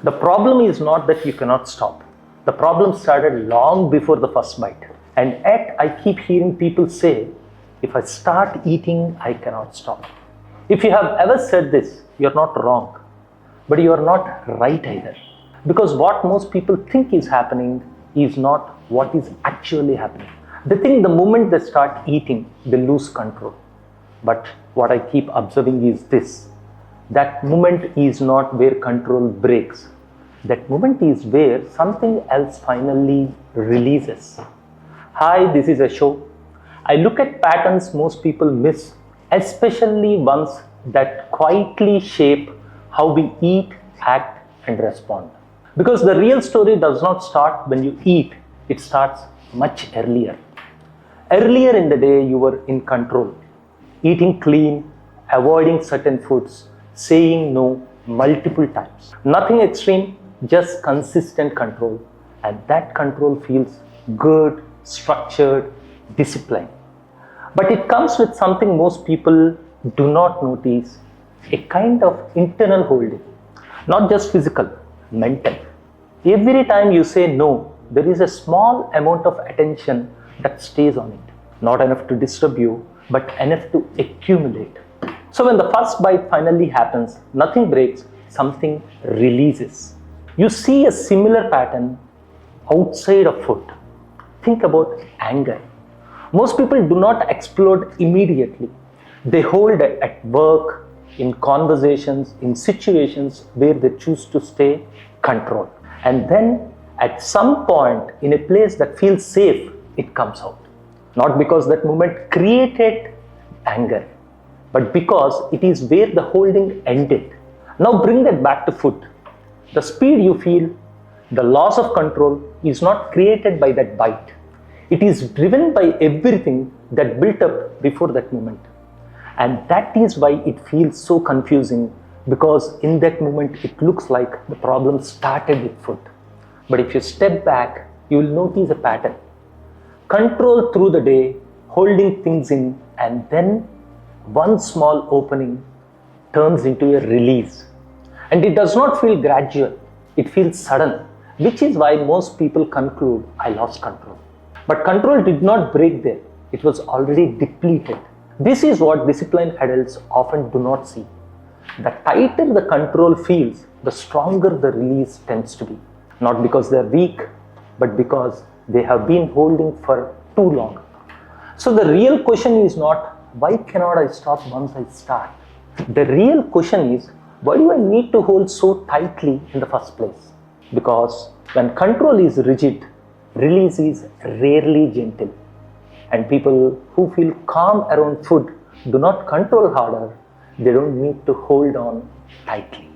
The problem is not that you cannot stop. The problem started long before the first bite. And yet I keep hearing people say, if I start eating, I cannot stop. If you have ever said this, you're not wrong, but you are not right either. Because what most people think is happening is not what is actually happening. They think the moment they start eating, they lose control. But what I keep observing is this. That moment is not where control breaks. That moment is where something else finally releases. Hi, this is Yasho. I look at patterns most people miss, especially ones that quietly shape how we eat, act, and respond. Because the real story does not start when you eat, it starts much earlier. Earlier in the day, you were in control, eating clean, avoiding certain foods, saying no multiple times. Nothing extreme, just consistent control. And that control feels good, structured, disciplined. But it comes with something most people do not notice, a kind of internal holding, not just physical, mental. Every time you say no, there is a small amount of attention that stays on it. Not enough to disturb you, but enough to accumulate. So when the first bite finally happens, nothing breaks, something releases. You see a similar pattern outside of food. Think about anger. Most people do not explode immediately. They hold it at work, in conversations, in situations where they choose to stay controlled. And then at some point, in a place that feels safe, it comes out. Not because that moment created anger, but because it is where the holding ended. Now bring that back to food. The speed you feel, the loss of control is not created by that bite. It is driven by everything that built up before that moment. And that is why it feels so confusing, because in that moment it looks like the problem started with food. But if you step back, you will notice a pattern. Control through the day, holding things in, and then one small opening turns into a release. And it does not feel gradual, it feels sudden, which is why most people conclude, I lost control. But control did not break there, it was already depleted. This is what disciplined adults often do not see. The tighter the control feels, the stronger the release tends to be. Not because they are weak, but because they have been holding for too long. So the real question is not, why cannot I stop once I start? The real question is, why do I need to hold so tightly in the first place? Because when control is rigid, release is rarely gentle. And people who feel calm around food do not control harder, they don't need to hold on tightly.